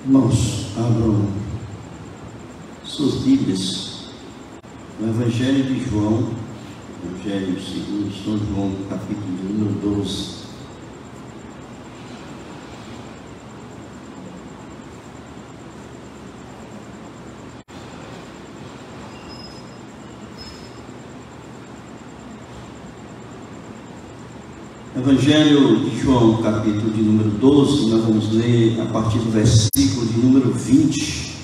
Irmãos, abram suas Bíblias no Evangelho de João, Evangelho segundo São João, capítulo número 12. Evangelho de João, capítulo de número 12, nós vamos ler a partir do versículo de número 20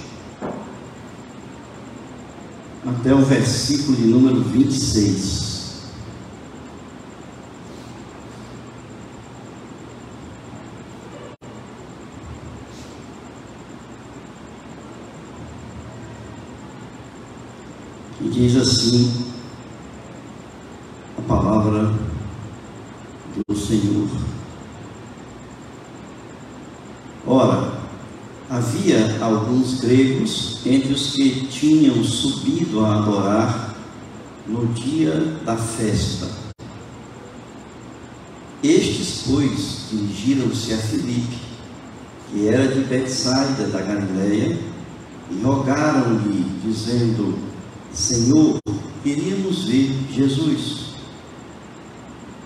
até o versículo de número 26. E diz assim a palavra do Senhor. Ora, havia alguns gregos entre os que tinham subido a adorar no dia da festa. Estes, pois, dirigiram-se a Filipe, que era de Betsaida da Galileia, e rogaram-lhe, dizendo: Senhor, queríamos ver Jesus.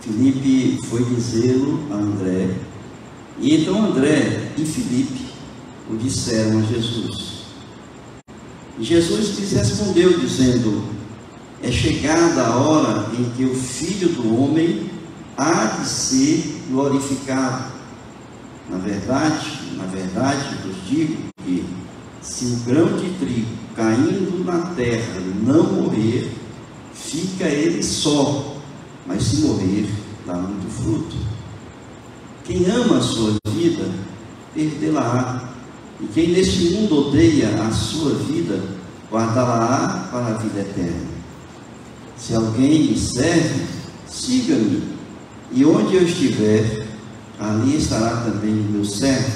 Filipe foi dizê-lo a André, e então André e Filipe o disseram a Jesus. E Jesus lhes respondeu, dizendo: é chegada a hora em que o Filho do Homem há de ser glorificado. Na verdade, vos digo que, se o grão de trigo caindo na terra não morrer, fica ele só, mas se morrer, dá muito fruto. Quem ama a sua vida, perdê-la-á, e quem neste mundo odeia a sua vida, guardá-la-á para a vida eterna. Se alguém me serve, siga-me, e onde eu estiver, ali estará também o meu servo.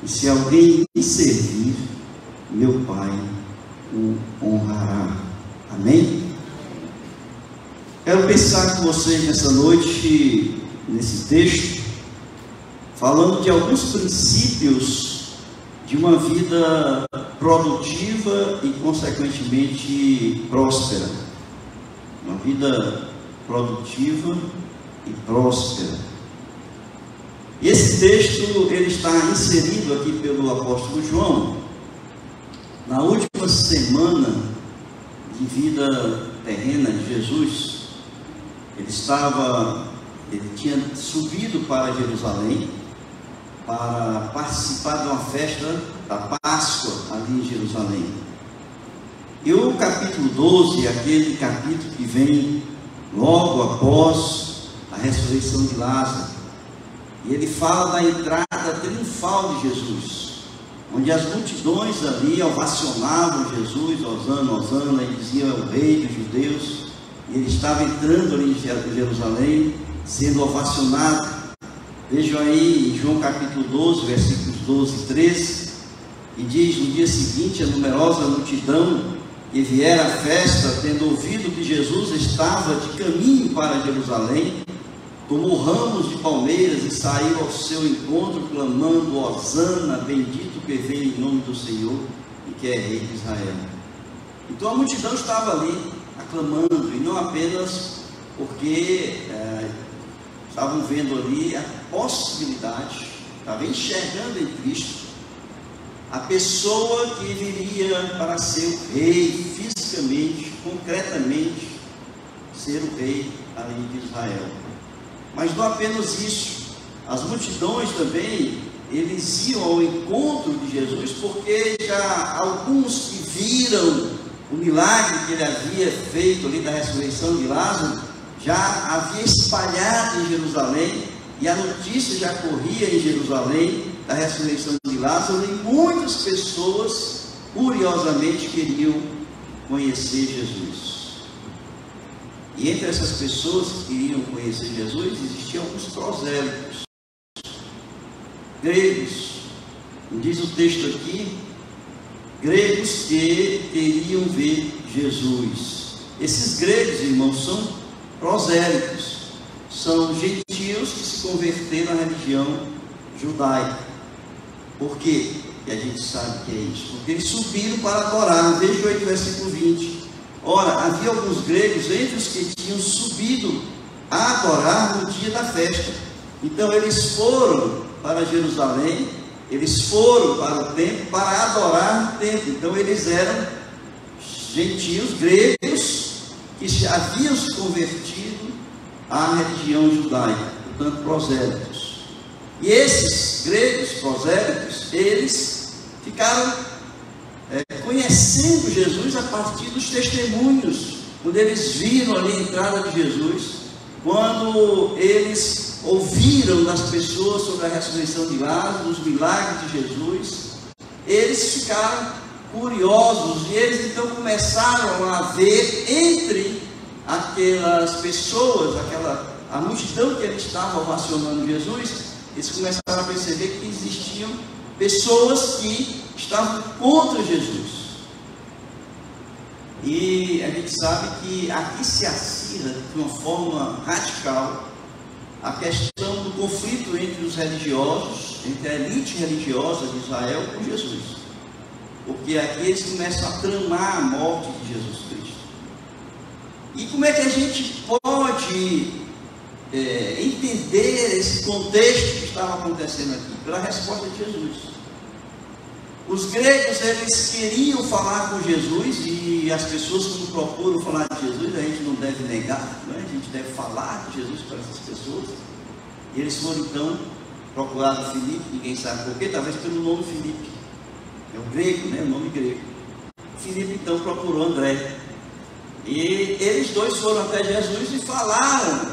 E se alguém me servir, meu Pai o honrará. Amém? Quero pensar com vocês nessa noite, nesse texto, falando de alguns princípios de uma vida produtiva e, consequentemente, próspera. Uma vida produtiva e próspera. E esse texto, ele está inserido aqui pelo apóstolo João, na última semana de vida terrena de Jesus. Ele tinha subido para Jerusalém para participar de uma festa da Páscoa ali em Jerusalém. E o capítulo 12 é aquele capítulo que vem logo após a ressurreição de Lázaro. E ele fala da entrada triunfal de Jesus, onde as multidões ali ovacionavam Jesus, Hosana, Hosana, e diziam: é o rei dos judeus. E ele estava entrando ali em Jerusalém, sendo ovacionado. Vejam aí em João capítulo 12, versículos 12 e 13, e diz: no dia seguinte, a numerosa multidão que viera à festa, tendo ouvido que Jesus estava de caminho para Jerusalém, tomou ramos de palmeiras e saiu ao seu encontro, clamando: Hosana, bendito que vem em nome do Senhor e que é rei de Israel. Então a multidão estava ali aclamando, e não apenas porque estavam vendo ali a possibilidade, estavam enxergando em Cristo a pessoa que viria para ser o rei, fisicamente, concretamente, ser o rei ali de Israel. Mas não apenas isso, as multidões também, eles iam ao encontro de Jesus, porque já alguns que viram o milagre que ele havia feito ali da ressurreição de Lázaro, já havia espalhado em Jerusalém, e a notícia já corria em Jerusalém da ressurreição de Lázaro, e muitas pessoas curiosamente queriam conhecer Jesus. E entre essas pessoas que queriam conhecer Jesus, existiam alguns prosélitos, gregos. Diz o texto aqui: gregos que queriam ver Jesus. Esses gregos, irmãos, são prosélitos, são gentios que se converteram à religião judaica. Por quê? E a gente sabe que é isso, porque eles subiram para adorar. Veja aí o versículo 20. Ora, havia alguns gregos entre os que tinham subido a adorar no dia da festa. Então eles foram para Jerusalém, eles foram para o templo para adorar no templo. Então eles eram gentios, gregos, que se haviam se convertido à religião judaica, portanto prosélitos. E esses gregos prosélitos, eles ficaram conhecendo Jesus a partir dos testemunhos, quando eles viram ali a entrada de Jesus, quando eles ouviram das pessoas sobre a ressurreição de Lázaro, os milagres de Jesus, eles ficaram curiosos, e eles então começaram a ver entre aquelas pessoas, a multidão que eles estavam ovacionando Jesus, eles começaram a perceber que existiam pessoas que estavam contra Jesus. E a gente sabe que aqui se acirra de uma forma radical a questão do conflito entre os religiosos, entre a elite religiosa de Israel com Jesus. Porque aqui eles começam a tramar a morte de Jesus Cristo. E como é que a gente pode entender esse contexto que estava acontecendo aqui? Pela resposta de Jesus. Os gregos, eles queriam falar com Jesus, e as pessoas que procuram falar de Jesus, a gente não deve negar, né? A gente deve falar de Jesus para essas pessoas. E eles foram então procurar Filipe, ninguém sabe porquê, talvez pelo nome Filipe, é o grego, né? O nome grego. Filipe então procurou André, e eles dois foram até Jesus e falaram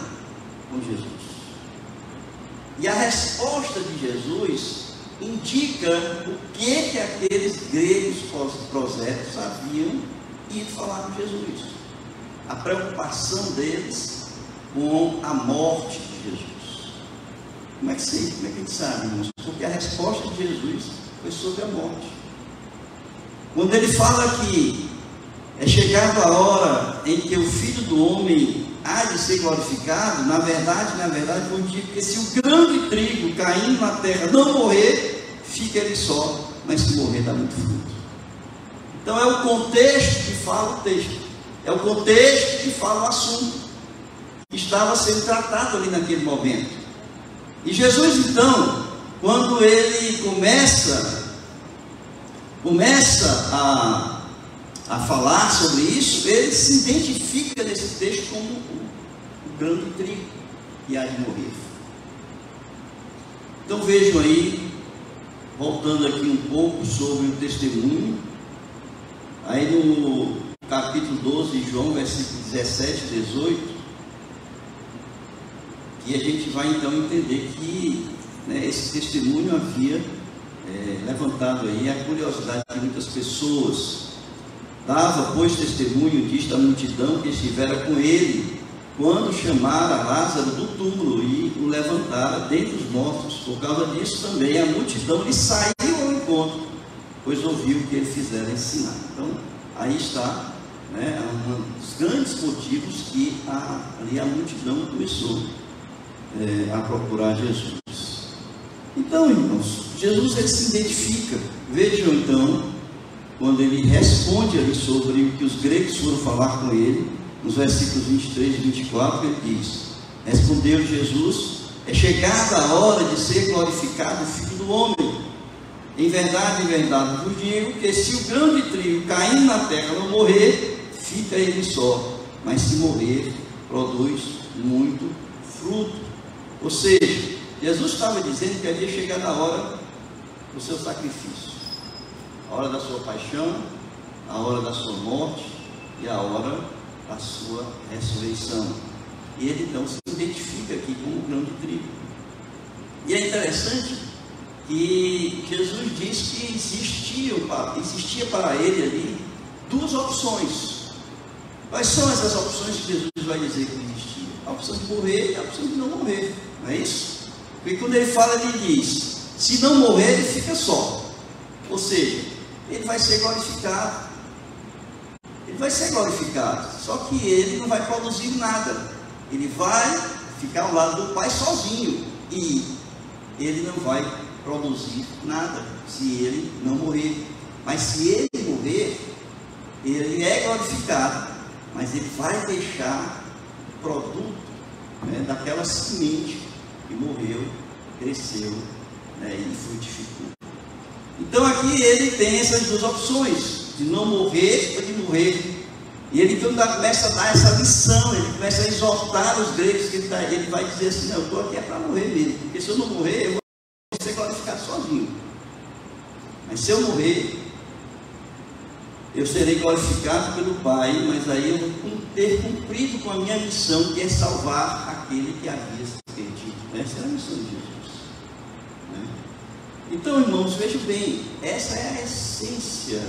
com Jesus. E a resposta de Jesus indica o que aqueles gregos prosélitos haviam ido falar com Jesus. A preocupação deles com a morte de Jesus. Como é que a gente sabe, irmãos? Porque a resposta de Jesus foi sobre a morte. Quando ele fala que é chegada a hora em que o Filho do Homem há de ser glorificado, na verdade, vou dizer que se o grão de trigo caindo na terra não morrer, fica ele só, mas se morrer dá muito fruto. Então é o contexto que fala o texto, é o contexto que fala o assunto que estava sendo tratado ali naquele momento. E Jesus então, quando ele começa a falar sobre isso, ele se identifica nesse texto como o grão de trigo que há de morrer. Então vejam aí, voltando aqui um pouco sobre o testemunho, aí no capítulo 12 de João, versículo 17 e 18, que a gente vai então entender que esse testemunho havia levantado aí a curiosidade de muitas pessoas. Dava, pois, testemunho disto a multidão que estivera com ele, quando chamara Lázaro do túmulo e o levantara dentre os mortos. Por causa disso também a multidão lhe saiu ao encontro, pois ouviu o que ele fizera ensinar. Então, aí está um dos grandes motivos que ali a multidão começou a procurar Jesus. Então, irmãos, Jesus ele se identifica. Vejam então, quando ele responde ali sobre o que os gregos foram falar com ele, nos versículos 23 e 24, ele diz: respondeu Jesus: é chegada a hora de ser glorificado o Filho do Homem. Em verdade vos digo que se o grão de trigo caindo na terra não morrer, fica ele só, mas se morrer, produz muito fruto. Ou seja, Jesus estava dizendo que havia chegado a hora do seu sacrifício, a hora da sua paixão, a hora da sua morte e a hora da sua ressurreição. E ele então se identifica aqui como um grão de trigo. E é interessante que Jesus diz que existia para ele ali duas opções. Quais são essas opções que Jesus vai dizer que existia? A opção de morrer e a opção de não morrer, não é isso? Porque quando ele fala, ele diz: se não morrer, ele fica só. Ou seja, ele vai ser glorificado. Ele vai ser glorificado, só que ele não vai produzir nada. Ele vai ficar ao lado do Pai sozinho, e ele não vai produzir nada se ele não morrer. Mas se ele morrer, ele é glorificado, mas ele vai deixar o produto, né, daquela semente que morreu, cresceu, né, e frutificou. Então aqui ele tem essas duas opções, de não morrer ou de morrer. E ele então começa a dar essa lição, ele começa a exortar os gregos, que ele vai dizer assim: não, eu estou aqui para morrer mesmo, porque se eu não morrer, eu vou ser glorificado sozinho. Mas se eu morrer, eu serei glorificado pelo Pai, mas aí eu vou ter cumprido com a minha missão, que é salvar aquele que havia se perdido. Essa é a missão de Jesus, né? Então, irmãos, vejam bem, essa é a essência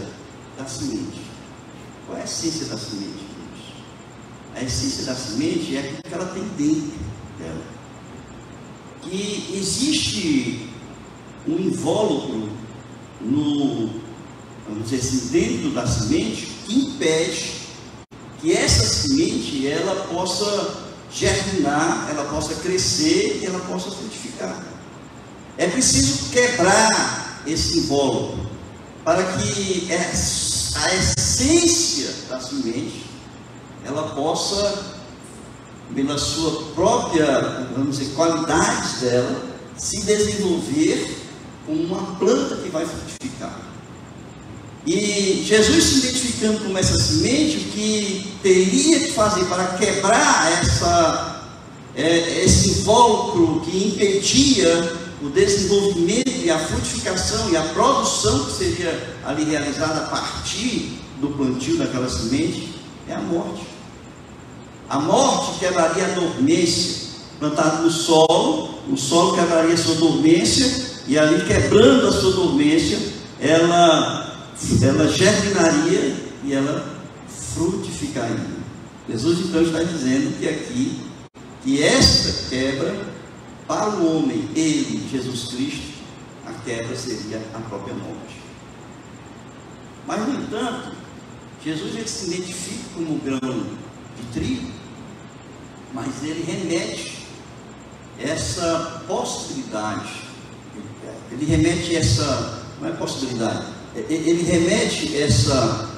da semente. Qual é a essência da semente, irmãos? A essência da semente é aquilo que ela tem dentro dela. Que existe um invólucro vamos dizer assim, dentro da semente, que impede que essa semente ela possa germinar, ela possa crescer e ela possa frutificar. É preciso quebrar esse invólucro para que a essência da semente ela possa, pela sua própria, vamos dizer, qualidades dela, se desenvolver como uma planta que vai frutificar. E Jesus, se identificando como essa semente, o que teria que fazer para quebrar esse invólucro que impedia o desenvolvimento e a frutificação e a produção que seria ali realizada a partir do plantio daquela semente, é a morte. A morte quebraria a dormência, plantado no solo, o solo quebraria a sua dormência, e ali quebrando a sua dormência, ela germinaria e ela frutificaria. Jesus então está dizendo que aqui, que esta quebra, para o homem, ele, Jesus Cristo, a quebra seria a própria morte. Mas, no entanto, Jesus ele se identifica como grão de trigo, mas ele remete essa possibilidade, ele remete essa, não é possibilidade, ele remete essa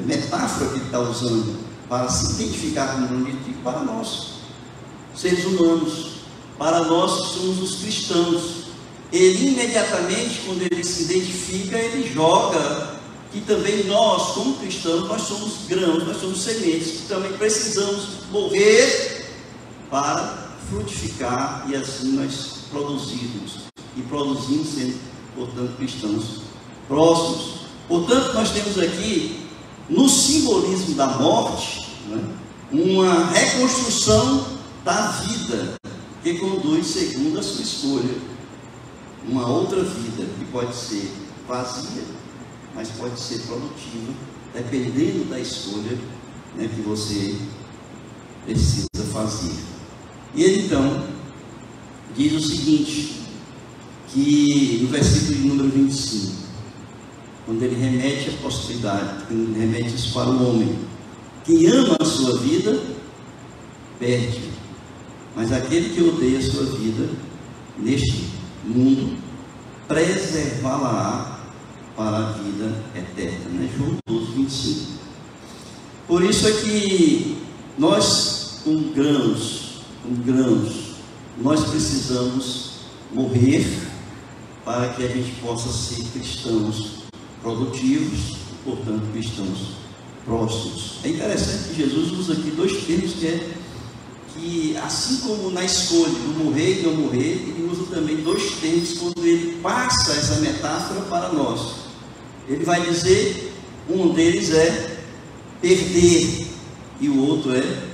metáfora que ele está usando para se identificar como grão de trigo para nós, seres humanos, para nós que somos os cristãos. Ele imediatamente, quando ele se identifica, ele joga que também nós, como cristãos, nós somos grãos, nós somos sementes, que também precisamos morrer para frutificar e assim nós produzirmos, e produzimos sendo, portanto, cristãos próximos. Portanto, nós temos aqui, no simbolismo da morte, né, uma reconstrução da vida, que conduz segundo a sua escolha, uma outra vida, que pode ser vazia, mas pode ser produtiva, dependendo da escolha, né, que você precisa fazer. E ele então diz o seguinte, que no versículo de número 25, quando ele remete a possibilidade, quando ele remete isso para o homem: quem ama a sua vida, perde, mas aquele que odeia a sua vida, neste mundo, preservá-la para a vida eterna, né? João 12, 25. Por isso é que nós, com grãos, nós precisamos morrer para que a gente possa ser cristãos produtivos, portanto, cristãos próximos. É interessante que Jesus usa aqui dois termos que assim como na escolha do morrer e não morrer, ele usa também dois termos quando ele passa essa metáfora para nós. Ele vai dizer, um deles é perder e o outro é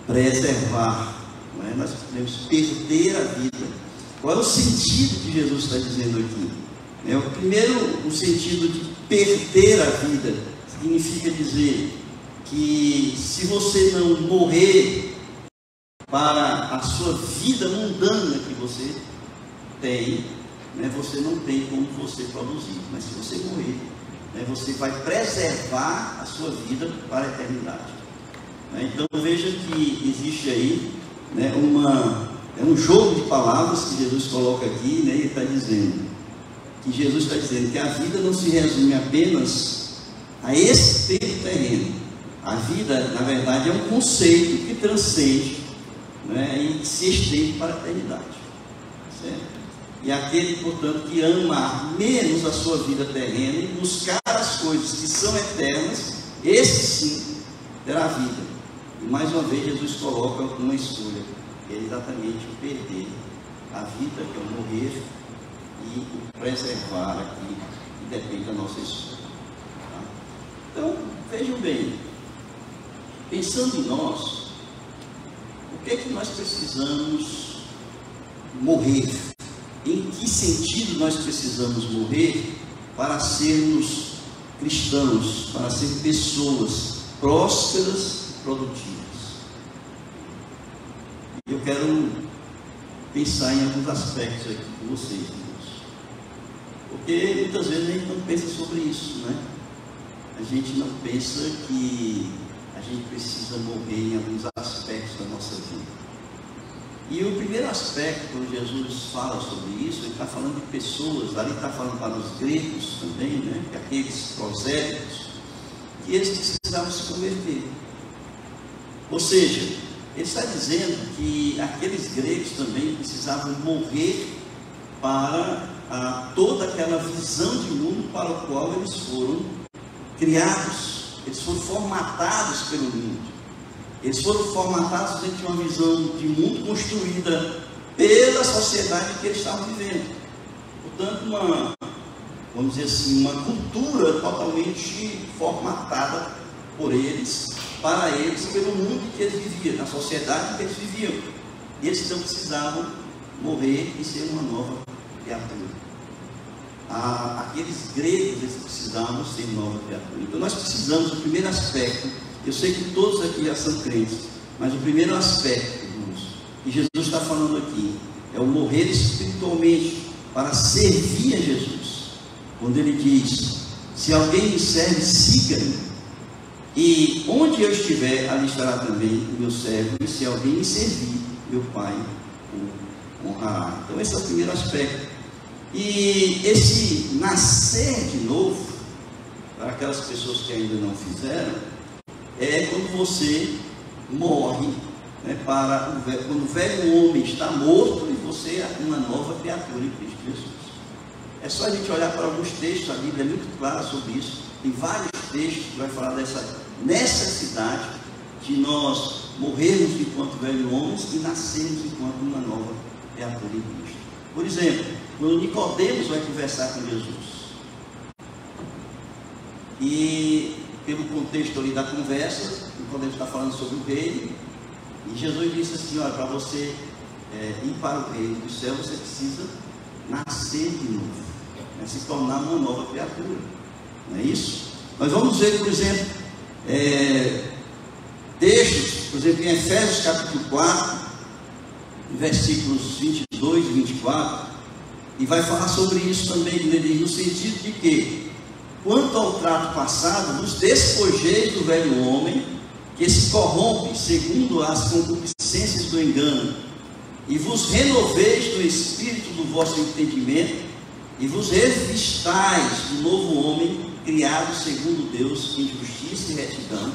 preservar. Não é? Nós podemos perder a vida. Qual é o sentido que Jesus está dizendo aqui? O primeiro, o sentido de perder a vida, significa dizer que se você não morrer para a sua vida mundana que você tem, né, você não tem como você produzir. Mas se você morrer, né, você vai preservar a sua vida para a eternidade. Então veja que existe aí, né, uma É um jogo de palavras que Jesus coloca aqui, né? Ele está dizendo que a vida não se resume apenas a esse tempo terreno. A vida, na verdade, é um conceito que transcende, né, e que se estende para a eternidade, certo? E aquele, portanto, que ama menos a sua vida terrena e buscar as coisas que são eternas, esse sim terá vida. E mais uma vez Jesus coloca uma escolha, que é exatamente o perder a vida, que é o morrer, e o preservar aqui, que depende da nossa escolha. Tá? Então, vejam bem, pensando em nós, o que é que nós precisamos morrer? Em que sentido nós precisamos morrer para sermos cristãos, para ser pessoas prósperas e produtivas? Eu quero pensar em alguns aspectos aqui com vocês, irmãos, porque muitas vezes a gente não pensa sobre isso, né? A gente não pensa que a gente precisa morrer em alguns aspectos da nossa vida. E o primeiro aspecto, quando Jesus fala sobre isso, ele está falando de pessoas, ali está falando para os gregos também, né? Que aqueles prosélitos, que eles precisavam se converter. Ou seja, ele está dizendo que aqueles gregos também precisavam morrer para toda aquela visão de mundo para o qual eles foram criados. Eles foram formatados pelo mundo. Eles foram formatados dentro de uma visão de mundo construída pela sociedade que eles estavam vivendo. Portanto, vamos dizer assim, uma cultura totalmente formatada por eles, para eles, pelo mundo que eles viviam, na sociedade que eles viviam. E eles então precisavam morrer e ser uma nova criatura. Aqueles gregos, eles precisavam ser nova criatura. Então nós precisamos, o primeiro aspecto, eu sei que todos aqui já são crentes, mas o primeiro aspecto, irmãos, que Jesus está falando aqui, é o morrer espiritualmente para servir a Jesus. Quando ele diz, se alguém me serve, siga-me, e onde eu estiver, ali estará também o meu servo, e se alguém me servir, meu Pai o honrará. Então esse é o primeiro aspecto. E esse nascer de novo, para aquelas pessoas que ainda não fizeram, é quando você morre, né, quando o velho homem está morto e você é uma nova criatura em Cristo Jesus. É só a gente olhar para alguns textos, a Bíblia é muito clara sobre isso. Tem vários textos que vai falar dessa necessidade de nós morrermos enquanto velhos homens e nascermos enquanto uma nova criatura em Cristo. Por exemplo, quando Nicodemos vai conversar com Jesus, e pelo contexto ali da conversa, Nicodemos está falando sobre o reino, e Jesus disse assim, olha, para você ir para o reino do céu, você precisa nascer de novo, né, se tornar uma nova criatura, não é isso? Nós vamos ver, por exemplo, textos, por exemplo, em Efésios capítulo 4, versículos 22 e 24, e vai falar sobre isso também, no sentido de que, quanto ao trato passado, nos despojeis do velho homem, que se corrompe segundo as concupiscências do engano, e vos renoveis do espírito do vosso entendimento, e vos revistais do novo homem, criado segundo Deus, em justiça e retidão,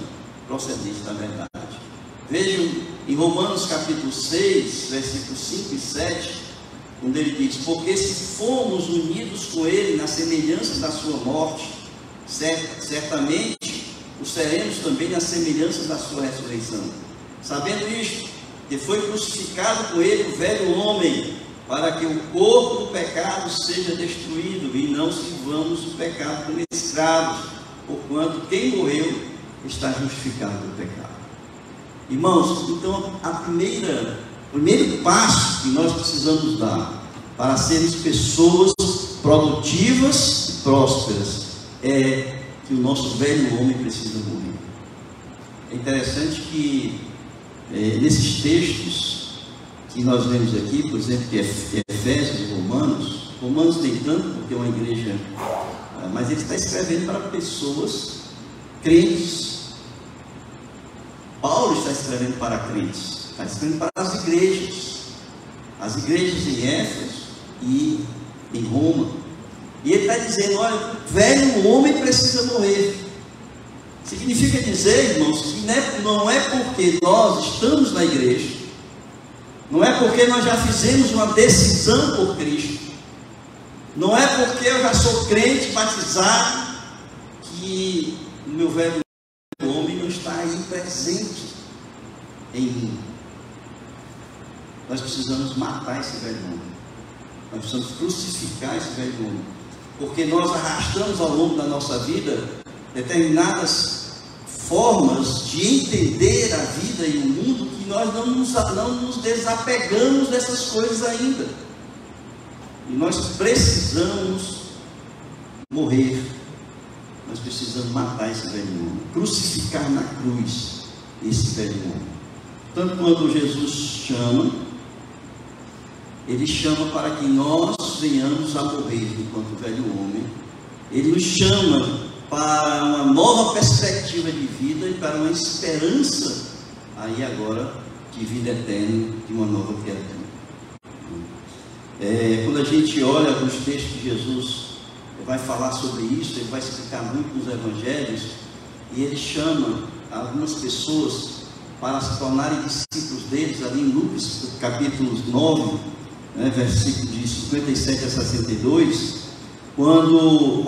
procedente da verdade. Vejam em Romanos capítulo 6, versículos 5 e 7, quando ele diz, porque se fomos unidos com ele na semelhança da sua morte, certamente o seremos também na semelhança da sua ressurreição. Sabendo isto, que foi crucificado com ele o velho homem, para que o corpo do pecado seja destruído, e não sirvamos o pecado como escravos, porquanto quem morreu está justificado do pecado. Irmãos, então o primeiro passo que nós precisamos dar para sermos pessoas produtivas e prósperas é que o nosso velho homem precisa morrer. É interessante que nesses textos que nós lemos aqui, por exemplo, que é Efésios e Romanos tem tanto, porque é uma igreja, mas ele está escrevendo para pessoas crentes. Paulo está escrevendo para crentes, está escrevendo para as igrejas. as igrejas em Éfeso e em Roma. E ele está dizendo: olha, velho homem precisa morrer. Significa dizer, irmãos, que não é porque nós estamos na igreja, não é porque nós já fizemos uma decisão por Cristo, não é porque eu já sou crente, batizado, que o meu velho homem não está aí presente em mim. Nós precisamos matar esse velho homem, nós precisamos crucificar esse velho homem, porque nós arrastamos ao longo da nossa vida determinadas formas de entender a vida e o mundo, que nós não nos desapegamos dessas coisas ainda. E nós precisamos morrer, nós precisamos matar esse velho homem, crucificar na cruz esse velho homem. Tanto quando Jesus chama, ele chama para que nós venhamos a morrer enquanto velho homem. Ele nos chama para uma nova perspectiva de vida e para uma esperança aí agora de vida eterna, de uma nova criatura. Quando a gente olha os textos de Jesus, ele vai falar sobre isso, ele vai explicar muito nos evangelhos, e ele chama algumas pessoas para se tornarem discípulos deles, ali em Lucas capítulo 9, versículo de 57 a 62, quando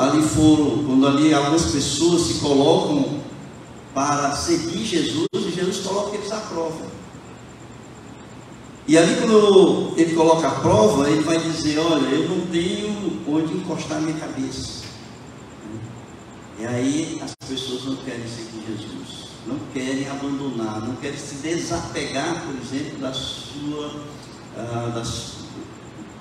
ali algumas pessoas se colocam para seguir Jesus, e Jesus coloca eles à prova. E ali, quando ele coloca a prova, ele vai dizer: olha, eu não tenho onde encostar a minha cabeça. E aí as pessoas não querem seguir Jesus, não querem abandonar, não querem se desapegar, por exemplo,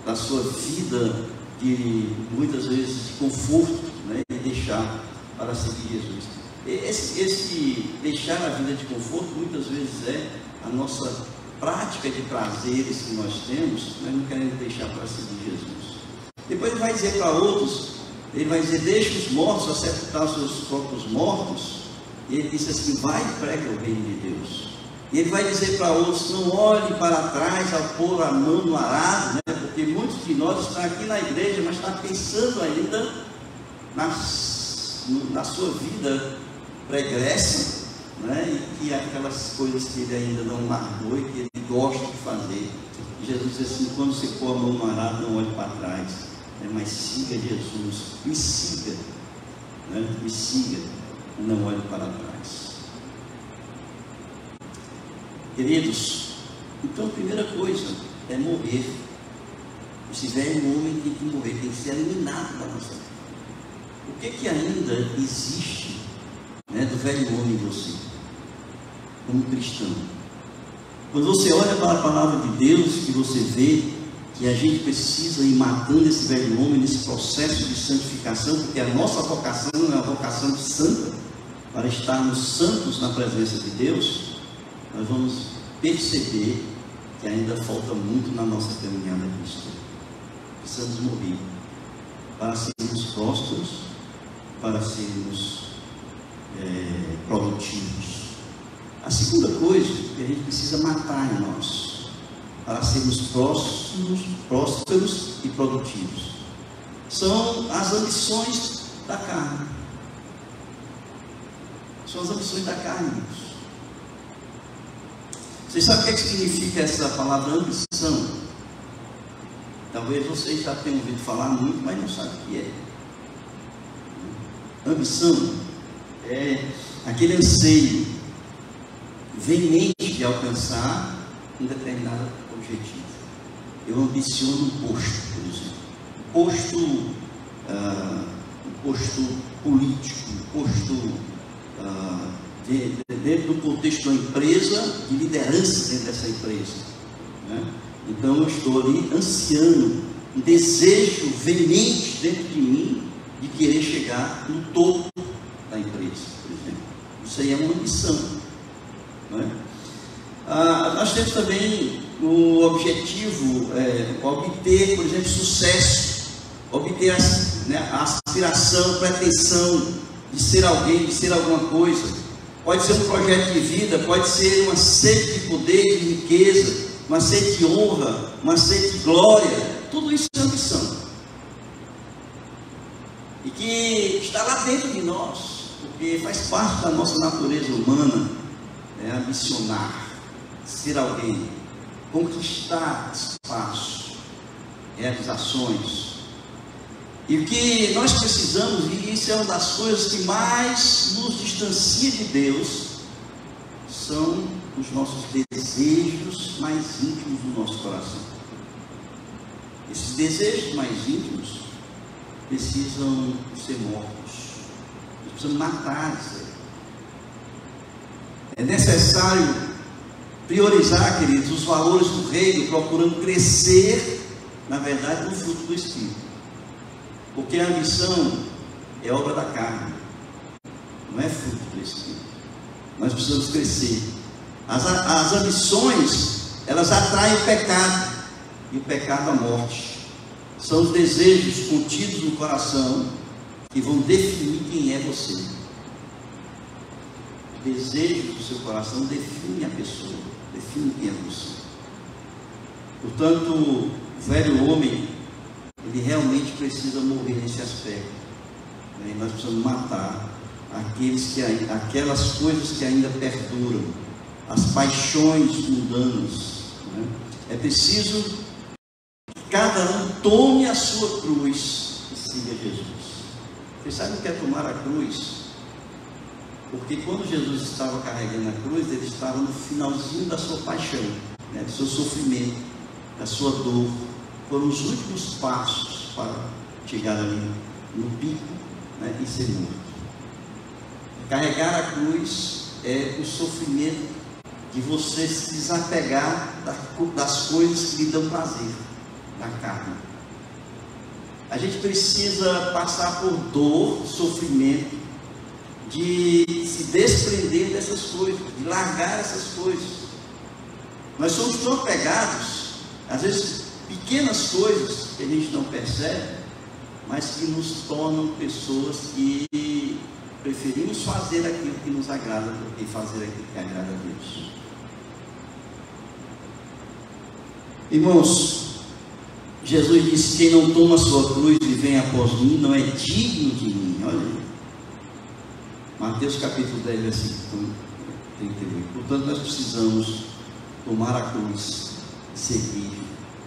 da sua vida de muitas vezes de conforto, e deixar para seguir Jesus. Esse deixar a vida de conforto muitas vezes é a nossa prática de prazeres que nós temos, nós não queremos deixar para seguir Jesus. Depois ele vai dizer para outros, ele vai dizer: deixe os mortos a sepultar os seus próprios mortos. E ele disse assim: vai e pregue o reino de Deus. E ele vai dizer para outros: não olhe para trás ao pôr a mão no arado, porque muitos de nós estão aqui na igreja, mas estão pensando ainda na sua vida pregressa, e que aquelas coisas que ele ainda não largou e que ele gosta de fazer. E Jesus diz assim: quando você pôr a mão no arado, não olhe para trás, mas siga Jesus, me siga, me siga, não olhe para trás. Queridos, então a primeira coisa é morrer. Esse velho homem tem que morrer, tem que ser eliminado da nossa vida. O que ainda existe do velho homem em você, como cristão? Quando você olha para a palavra de Deus, que você vê que a gente precisa ir matando esse velho homem nesse processo de santificação, porque a nossa vocação é uma vocação santa, para estarmos santos na presença de Deus, nós vamos perceber que ainda falta muito na nossa caminhada cristã. Precisamos morrer para sermos prósperos, para sermos produtivos. A segunda coisa que a gente precisa matar em nós, para sermos prósperos e produtivos, são as ambições da carne. São as ambições da carne, irmãos. Vocês sabem o que significa essa palavra ambição? Talvez vocês já tenham ouvido falar muito, mas não sabem o que é. Ambição é aquele anseio veemente de alcançar um determinado objetivo. Eu ambiciono um posto, por exemplo, um posto político, um posto dentro do contexto da empresa, de liderança dentro dessa empresa, Então eu estou ali ansiando, um desejo veemente dentro de mim de querer chegar no topo da empresa, por exemplo. Isso aí é uma ambição, nós temos também o objetivo, obter, por exemplo, sucesso, obter a aspiração, pretensão de ser alguém, de ser alguma coisa. Pode ser um projeto de vida, pode ser uma sede de poder, de riqueza, uma sede de honra, uma sede de glória. Tudo isso é ambição. E que está lá dentro de nós, porque faz parte da nossa natureza humana, ambicionar, ser alguém, conquistar espaço, realizações. E o que nós precisamos, e isso é uma das coisas que mais nos distancia de Deus, são os nossos desejos mais íntimos do nosso coração. Esses desejos mais íntimos precisam ser mortos. Nós precisamos matar isso aí. É necessário priorizar, queridos, os valores do reino, procurando crescer, na verdade, no fruto do Espírito. Porque a ambição é obra da carne, não é fruto do Espírito. Nós precisamos crescer. As ambições, elas atraem o pecado, e o pecado a morte. São os desejos contidos no coração que vão definir quem é você. Os desejos do seu coração definem a pessoa, definem quem é você. Portanto, o velho homem, ele realmente precisa morrer nesse aspecto. E nós precisamos matar aquelas coisas que ainda perduram, as paixões mundanas. É preciso que cada um tome a sua cruz e siga Jesus. Você sabe o que é tomar a cruz? Porque quando Jesus estava carregando a cruz, ele estava no finalzinho da sua paixão, do seu sofrimento, da sua dor. Foram os últimos passos para chegar ali no pico, e ser morto. Carregar a cruz é o sofrimento de você se desapegar das coisas que lhe dão prazer, da carne. A gente precisa passar por dor, sofrimento, de se desprender dessas coisas, de largar essas coisas. Nós somos tão apegados, às vezes pequenas coisas que a gente não percebe, mas que nos tornam pessoas que preferimos fazer aquilo que nos agrada do que fazer aquilo que agrada a Deus. Irmãos, Jesus disse: quem não toma a sua cruz e vem após mim, não é digno de mim. Olha aí. Mateus capítulo 10, versículo 38. Portanto, nós precisamos tomar a cruz e seguir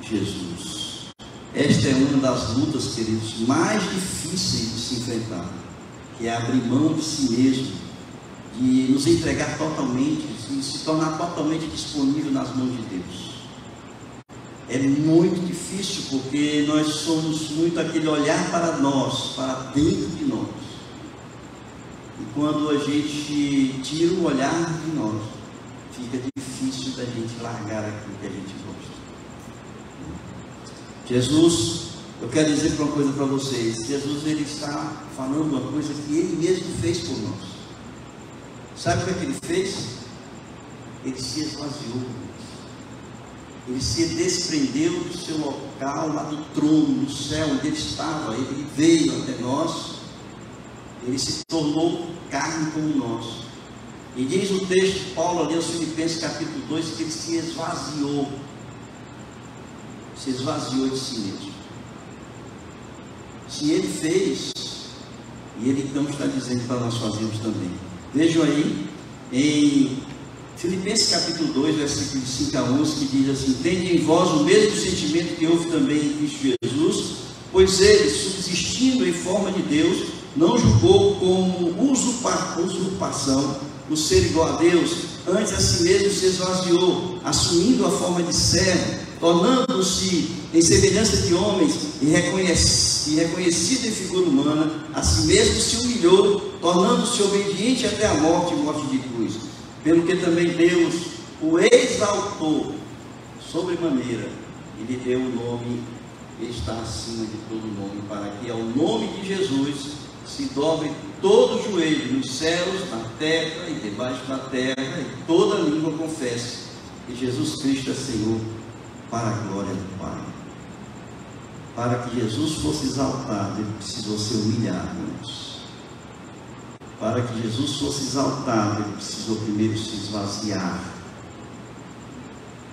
Jesus. Esta é uma das lutas, queridos, mais difíceis de se enfrentar, que é abrir mão de si mesmo, de nos entregar totalmente, de se tornar totalmente disponível nas mãos de Deus. É muito difícil, porque nós somos muito aquele olhar para nós, para dentro de nós. E quando a gente tira o olhar de nós, fica difícil da gente largar aquilo que a gente gosta. Jesus, eu quero dizer uma coisa para vocês. Jesus, ele está falando uma coisa que ele mesmo fez por nós. Sabe o que é que ele fez? Ele se esvaziou. Ele se desprendeu do seu local, lá do trono, do céu, onde ele estava. Ele veio até nós. Ele se tornou carne como nós. E diz o texto de Paulo ali aos Filipenses capítulo 2, que ele se esvaziou. Se esvaziou de si mesmo. Se ele fez, e ele então está dizendo para nós fazermos também. Vejam aí em Filipenses capítulo 2, versículos 5 a 11, que diz assim: tende em vós o mesmo sentimento que houve também em Cristo Jesus, pois ele, subsistindo em forma de Deus, não julgou como usurpação o ser igual a Deus, antes a si mesmo se esvaziou, assumindo a forma de servo, tornando-se em semelhança de homens e reconhecido em figura humana, a si mesmo se humilhou, tornando-se obediente até a morte e morte de cruz. Pelo que também Deus o exaltou sobremaneira e lhe deu o nome que está acima de todo nome, para que ao nome de Jesus se dobre todo o joelho, nos céus, na terra e debaixo da terra, e toda língua confesse que Jesus Cristo é Senhor, para a glória do Pai. Para que Jesus fosse exaltado, ele precisou ser humilhado, irmãos. Para que Jesus fosse exaltado, ele precisou primeiro se esvaziar.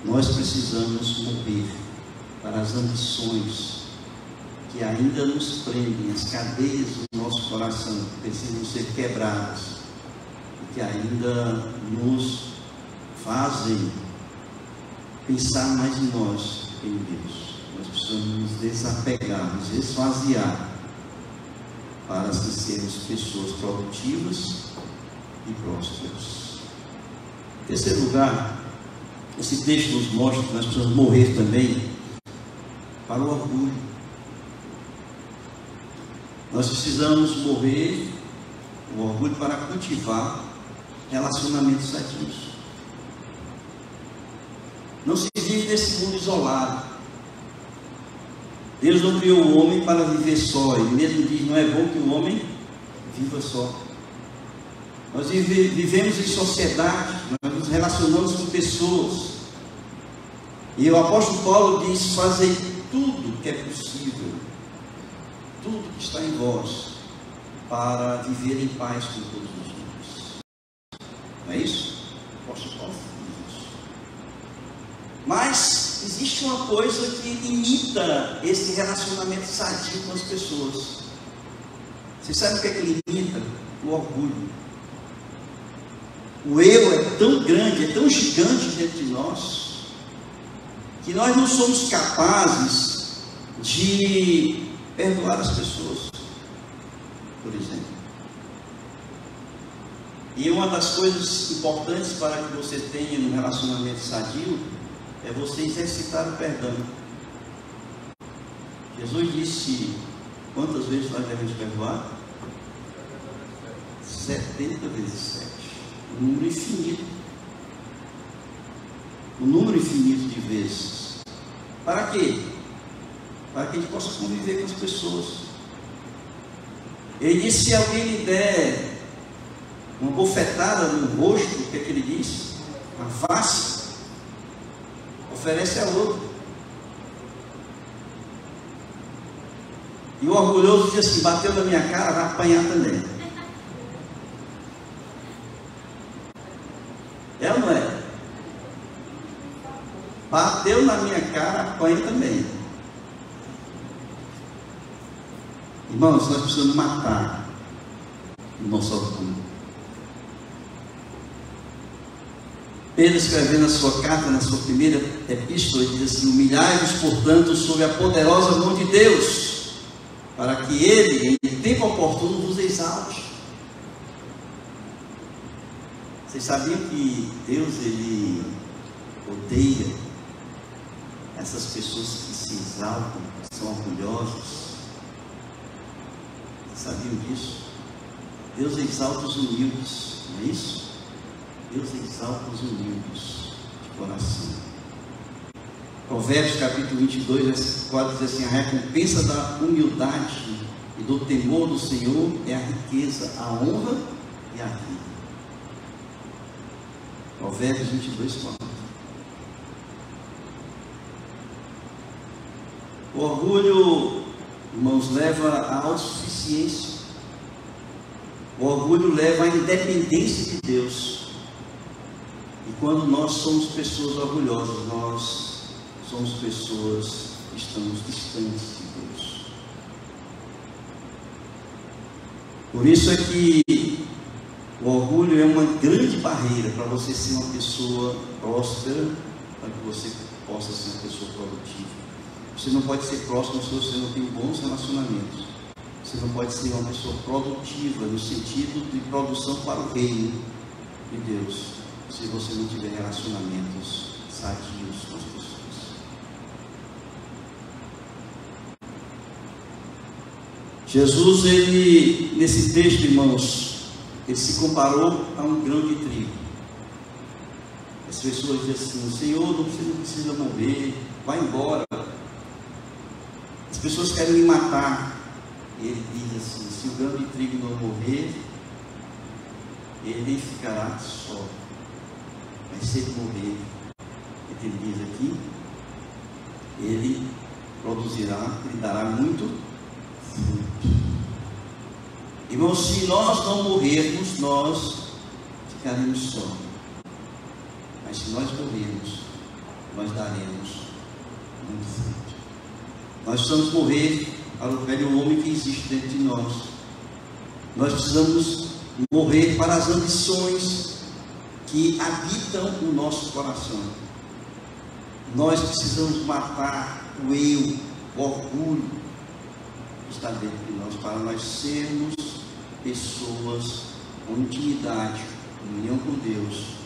nós precisamos morrer para as ambições que ainda nos prendem, as cadeias do nosso coração precisam ser quebradas, e que ainda nos fazem pensar mais em nós que em Deus. Nós precisamos nos desapegar, nos esvaziar, para assim sermos pessoas produtivas e prósperas. Em terceiro lugar, esse texto nos mostra que nós precisamos morrer também para o orgulho. Nós precisamos morrer o orgulho para cultivar relacionamentos sadios. Não se vive nesse mundo isolado. Deus não criou o homem para viver só. Ele mesmo diz: não é bom que o homem viva só. Nós vivemos em sociedade, nós nos relacionamos com pessoas. E o apóstolo Paulo diz: fazei tudo que é possível, tudo que está em vós, para viver em paz com todos os homens. Não é isso? O apóstolo Paulo diz isso. Mas existe uma coisa que imita esse relacionamento sadio com as pessoas. Você sabe o que é que ele imita? O orgulho. O eu é tão grande, é tão gigante dentro de nós, que nós não somos capazes de perdoar as pessoas, por exemplo. E uma das coisas importantes para que você tenha um relacionamento sadio é você exercitar o perdão. Jesus disse: quantas vezes nós devemos perdoar? 70 vezes 7. Um número infinito. Um número infinito de vezes. Para quê? Para que a gente possa conviver com as pessoas. Ele disse: se alguém lhe der uma bofetada no rosto, o que é que ele diz? Na face, oferece a outro. E o orgulhoso diz assim: bateu na minha cara, vai apanhar também. É ou não é? Bateu na minha cara, apanha também. Irmãos, nós precisamos matar o nosso orgulho. Pedro, escrevendo na sua carta, na sua primeira epístola, diz assim: humilhai-vos, portanto, sob a poderosa mão de Deus, para que Ele, em tempo oportuno, vos exalte. Vocês sabiam que Deus, Ele odeia essas pessoas que se exaltam, que são orgulhosas? Vocês sabiam disso? Deus exalta os humildes, não é isso? Deus exalta os humildes de coração. Provérbios capítulo 22, versículo 4 diz assim: a recompensa da humildade e do temor do Senhor é a riqueza, a honra e a vida. Provérbios 22, 4. O orgulho, irmãos, leva à autossuficiência. O orgulho leva à independência de Deus. E quando nós somos pessoas orgulhosas, nós somos pessoas que estamos distantes de Deus. Por isso é que o orgulho é uma grande barreira para você ser uma pessoa próspera, para que você possa ser uma pessoa produtiva. Você não pode ser próspero se você não tem bons relacionamentos. Você não pode ser uma pessoa produtiva no sentido de produção para o reino de Deus, se você não tiver relacionamentos sadios com as pessoas. Jesus, ele, nesse texto, irmãos, ele se comparou a um grão de trigo. As pessoas dizem assim: Senhor, não precisa morrer, vai embora. As pessoas querem me matar. E ele diz assim: se o grão de trigo não morrer, ele ficará só. Mas se ele morrer, o que ele diz aqui? Ele produzirá, ele dará muito fruto. Irmãos, se nós não morrermos, nós ficaremos só. Mas se nós morrermos, nós daremos muito fruto. Nós precisamos morrer para o velho homem que existe dentro de nós. Nós precisamos morrer para as ambições que habitam o nosso coração. Nós precisamos matar o eu, o orgulho que está dentro de nós, para nós sermos pessoas com intimidade, união com Deus,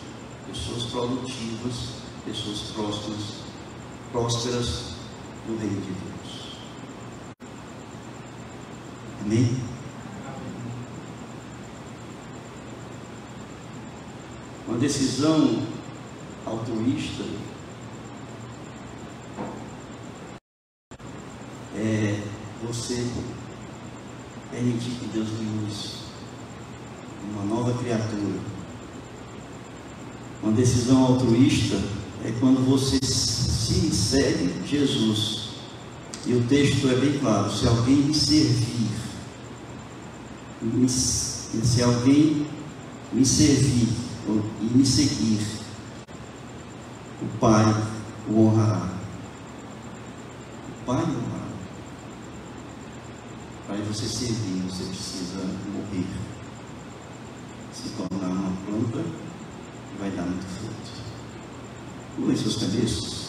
pessoas produtivas, pessoas prósperas no reino de Deus. Amém? Uma decisão altruísta é você permitir que Deus lhe use uma nova criatura. Uma decisão altruísta é quando você se segue Jesus. E o texto é bem claro: se alguém me servir, se alguém me servir e me seguir, o Pai o honrará. O Pai o honrará. Para você servir, você precisa morrer, se tornar uma planta que vai dar muito fruto. Curvem suas cabeças.